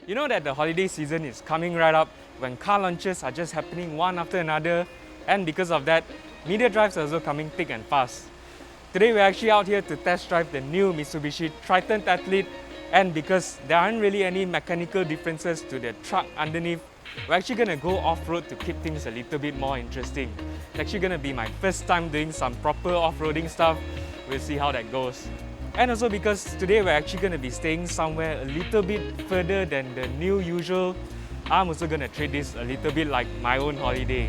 You know that the holiday season is coming right up when car launches are just happening one after another, and because of that, media drives are also coming thick and fast. Today we're actually out here to test drive the new Mitsubishi Triton Athlete, and because there aren't really any mechanical differences to the truck underneath, we're actually going to go off-road to keep things a little bit more interesting. It's actually going to be my first time doing some proper off-roading stuff. We'll see how that goes. And also because today we're actually going to be staying somewhere a little bit further than the new usual, I'm also going to treat this a little bit like my own holiday.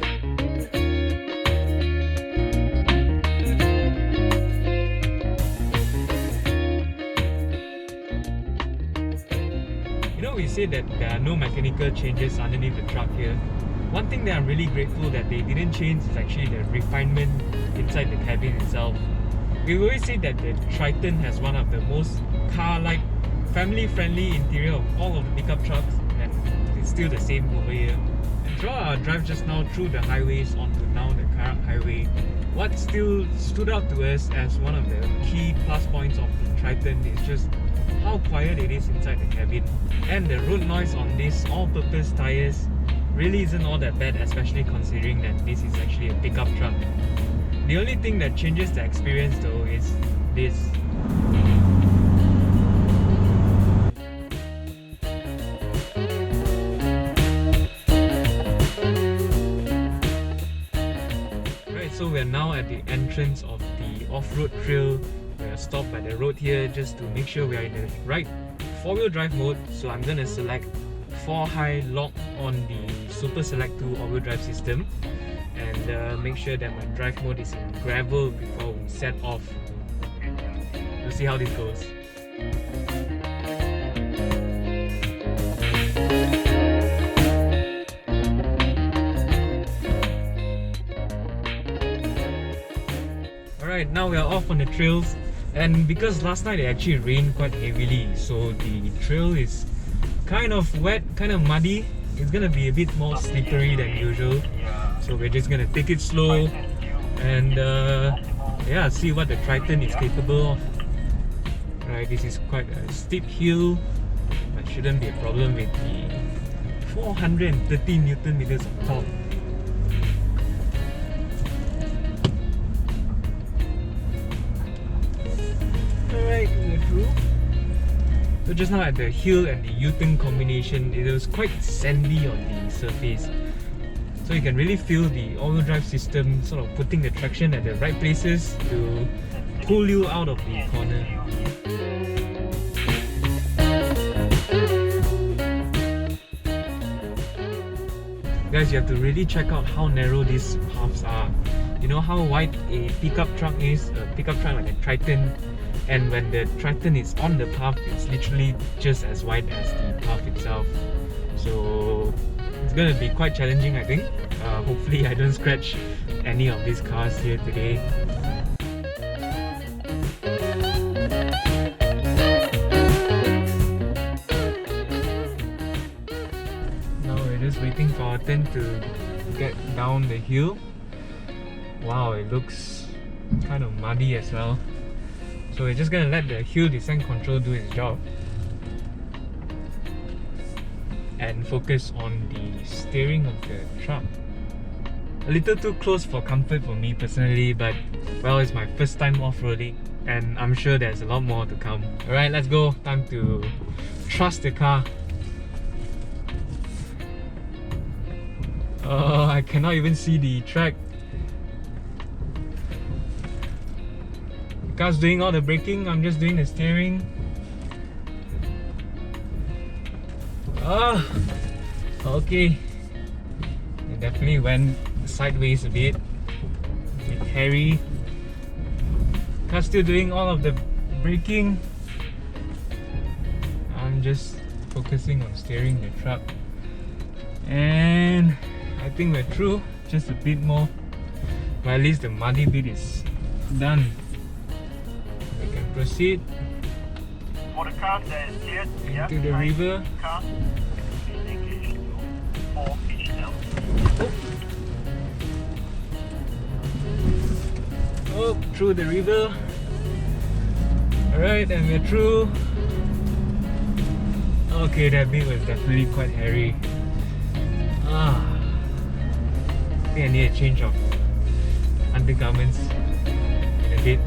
You know, we say that there are no mechanical changes underneath the truck here. One thing that I'm really grateful that they didn't change is actually the refinement inside the cabin itself. We always say that the Triton has one of the most car-like, family-friendly interior of all of the pickup trucks, and it's still the same over here. And throughout our drive just now through the highways onto now the Karak Highway, what still stood out to us as one of the key plus points of the Triton is just how quiet it is inside the cabin. And the road noise on these all-purpose tyres really isn't all that bad, especially considering that this is actually a pickup truck. The only thing that changes the experience though is this. Right, so we're now at the entrance of the off-road trail. We're stopped by the road here just to make sure we are in the right four-wheel drive mode. So I'm going to select 4-high lock on the Super Select 2 all-wheel drive system, and make sure that my drive mode is in gravel before we set off. We'll see how this goes. Alright, now we are off on the trails, and because last night it actually rained quite heavily, so the trail is kind of wet, kind of muddy. It's gonna be a bit more slippery than usual. So we're just gonna take it slow and yeah, see what the Triton is capable of. Right, this is quite a steep hill, but shouldn't be a problem with the 430 Newton meters of torque. Alright, we're through. So just now at the hill and the U-turn combination, it was quite sandy on the surface. So you can really feel the all-wheel drive system sort of putting the traction at the right places to pull you out of the corner. Guys, you have to really check out how narrow these paths are. You know how wide a pickup truck is, a pickup truck like a Triton, and when the Triton is on the path, it's literally just as wide as the path itself. So it's gonna be quite challenging, I think. Hopefully I don't scratch any of these cars here today. Now we're just waiting for our turn to get down the hill. Wow, it looks kind of muddy as well. So we're just gonna let the hill descent control do its job and focus on the steering of the truck. A little too close for comfort for me personally, but well, it's my first time off-roading and I'm sure there's a lot more to come. Alright, let's go. Time to trust the car. Oh, I cannot even see the track. The car's doing all the braking, I'm just doing the steering. Oh, okay. It definitely went sideways a bit hairy. Car's still doing all of the braking. I'm just focusing on steering the truck. And I think we're through, just a bit more. But at least the muddy bit is done. We can proceed into the river. Oh, through the river. Alright, and we're through. Okay, that bit was definitely quite hairy. I think I need a change of undergarments in a bit.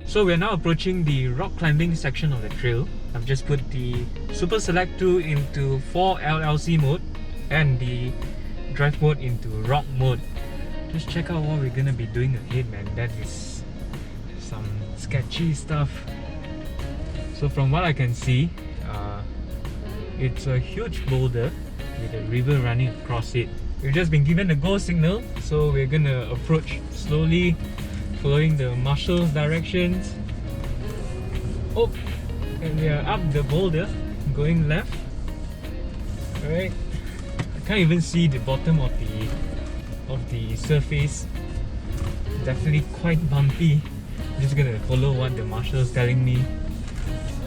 So we're now approaching the rock climbing section of the trail. I've just put the Super Select 2 into 4 LLC mode and the drive mode into rock mode. Just check out what we're gonna be doing ahead, man. That is some sketchy stuff. So from what I can see, it's a huge boulder with a river running across it. We've just been given the go signal, so we're gonna approach slowly, following the marshal's directions. Oh, and we are up the boulder, going left. Alright, I can't even see the bottom of the surface. Definitely quite bumpy. I'm just gonna follow what the marshal's telling me.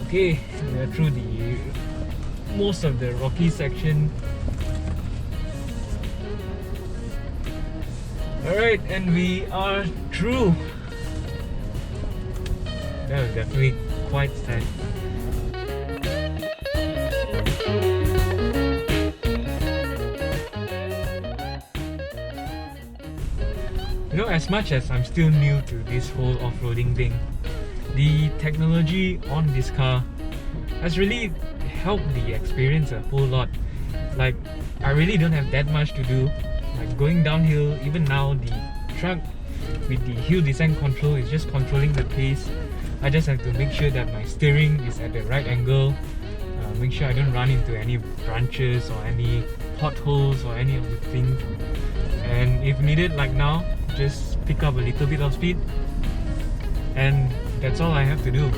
Okay, we are through the most of the rocky section. Alright, and we are through. That was definitely quite sad. You know, as much as I'm still new to this whole off-roading thing, the technology on this car has really helped the experience a whole lot. Like, I really don't have that much to do. Like going downhill, even now the truck with the hill descent control is just controlling the pace. I just have to make sure that my steering is at the right angle, make sure I don't run into any branches or any potholes or any of the things. And if needed, like now, just pick up a little bit of speed, and that's all I have to do.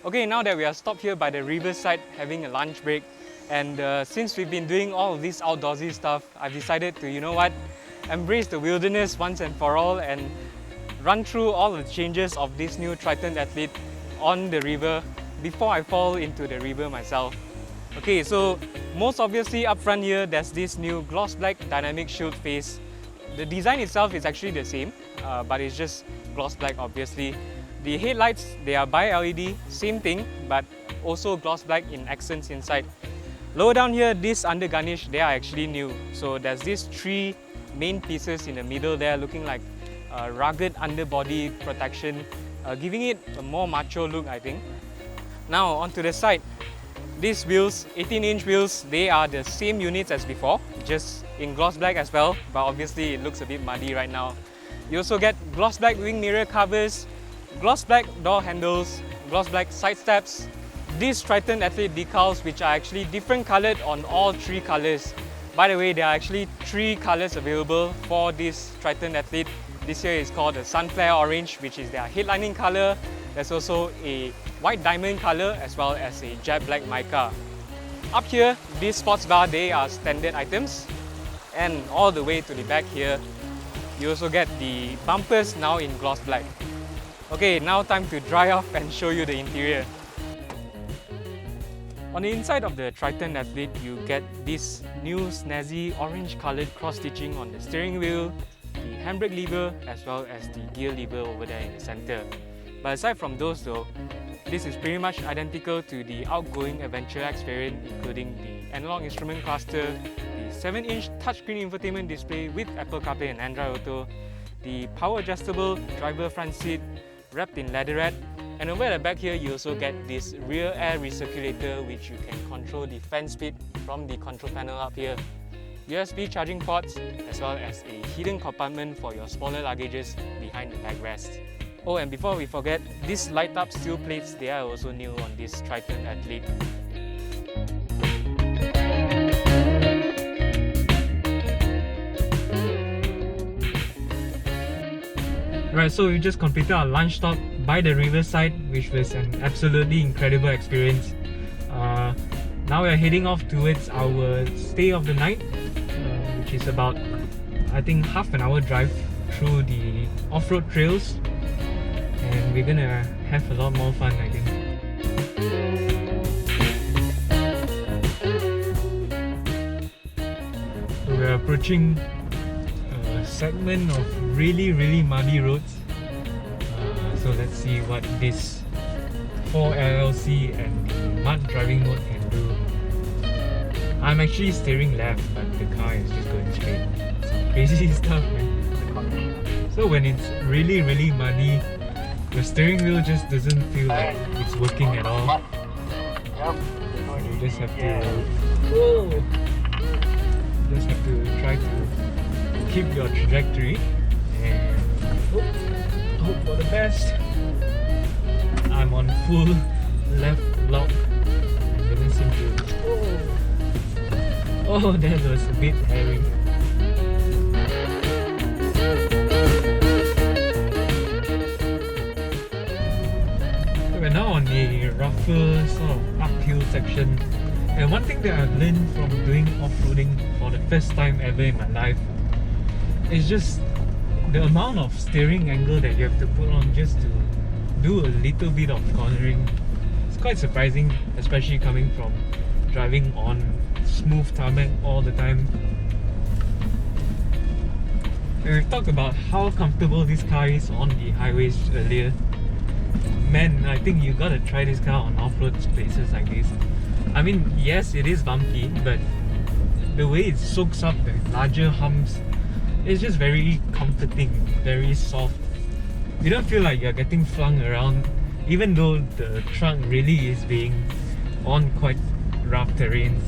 Okay, now that we are stopped here by the riverside having a lunch break, and since we've been doing all of this outdoorsy stuff, I've decided to, you know what, embrace the wilderness once and for all and run through all the changes of this new Triton Athlete on the river before I fall into the river myself. Okay, so most obviously up front here, there's this new gloss black dynamic shield face. The design itself is actually the same, but it's just gloss black obviously. The headlights, they are bi-LED, same thing, but also gloss black in accents inside. Lower down here, this under garnish, they are actually new. So there's these 3 main pieces in the middle there, looking like rugged underbody protection, giving it a more macho look, I think. Now onto the side, these wheels, 18-inch wheels, they are the same units as before, just in gloss black as well, but obviously it looks a bit muddy right now. You also get gloss black wing mirror covers, gloss black door handles, gloss black side steps. These Triton Athlete decals, which are actually different coloured on all 3 colours. By the way, there are actually 3 colours available for this Triton Athlete. This here is called the Sunflare Orange, which is their headlining colour. There's also a white diamond colour as well as a jet black mica. Up here, these sports bar, they are standard items. And all the way to the back here, you also get the bumpers now in gloss black. Okay, now time to dry off and show you the interior. On the inside of the Triton Athlete, you get this new snazzy orange coloured cross stitching on the steering wheel, the handbrake lever as well as the gear lever over there in the centre. But aside from those though, this is pretty much identical to the outgoing Adventure X variant, including the analog instrument cluster, the 7-inch touchscreen infotainment display with Apple CarPlay and Android Auto, the power adjustable driver front seat wrapped in leatherette, and over at the back here you also get this rear air recirculator which you can control the fan speed from the control panel up here. USB charging ports as well as a hidden compartment for your smaller luggages behind the backrest. Oh, and before we forget, these light up steel plates, they are also new on this Triton Athlete. Right, so we just completed our lunch stop by the riverside, which was an absolutely incredible experience. Now we are heading off towards our stay of the night, which is about, I think, half an hour drive through the off-road trails. And we're gonna have a lot more fun, I think. So we're approaching a segment of really muddy roads. So let's see what this 4 LLC and the mud driving mode can do. I'm actually steering left, but the car is just going straight. Some crazy stuff, man. So when it's really muddy, the steering wheel just doesn't feel like it's working at all. You just have to try to keep your trajectory and hope for the best. I'm on full left lock. It doesn't seem to. Oh, that was a bit hairy. We're now on the rougher sort of uphill section, and one thing that I've learned from doing off-roading for the first time ever in my life is just the amount of steering angle that you have to put on just to do a little bit of cornering. It's quite surprising, especially coming from driving on smooth tarmac all the time. And we've talked about how comfortable this car is on the highways earlier. Man, I think you gotta try this car on off-road places like this. I mean, yes, it is bumpy, but the way it soaks up the larger humps is just very comforting, very soft. You don't feel like you're getting flung around, even though the truck really is being on quite rough terrains.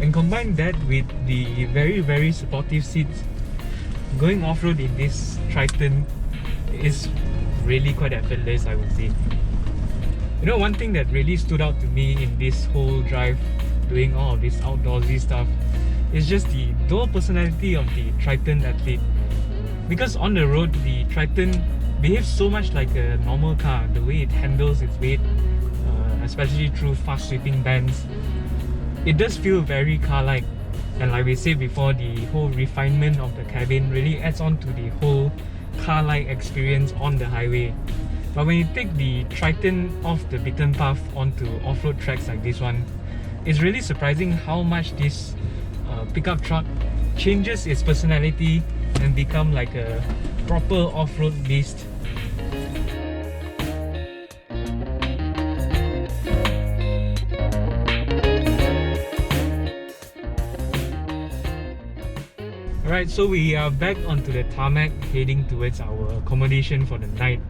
And combine that with the very supportive seats, going off-road in this Triton is really quite effortless, I would say. You know, one thing that really stood out to me in this whole drive, doing all of this outdoorsy stuff, is just the dual personality of the Triton Athlete. Because on the road, the Triton behaves so much like a normal car. The way it handles its weight, especially through fast sweeping bends, it does feel very car-like. And like we said before, the whole refinement of the cabin really adds on to the whole car-like experience on the highway. But when you take the Triton off the beaten path onto off-road tracks like this one, it's really surprising how much this pickup truck changes its personality and become like a proper off-road beast. Alright, so we are back onto the tarmac, heading towards our accommodation for the night,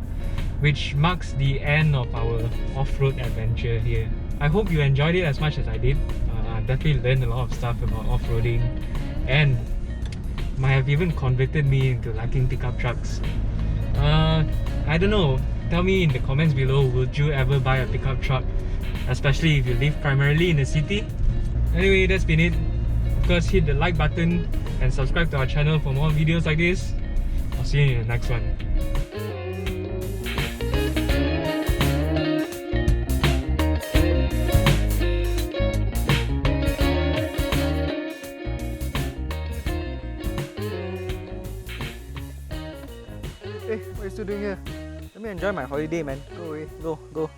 which marks the end of our off-road adventure here. I hope you enjoyed it as much as I did. I definitely learned a lot of stuff about off-roading, and might have even converted me into liking pickup trucks. I don't know, tell me in the comments below, would you ever buy a pickup truck, especially if you live primarily in the city? Anyway, that's been it. Of course, hit the like button and subscribe to our channel for more videos like this. I'll see you in the next one. Hey, what are you still doing here? Let me enjoy my holiday, man. Go away. Go.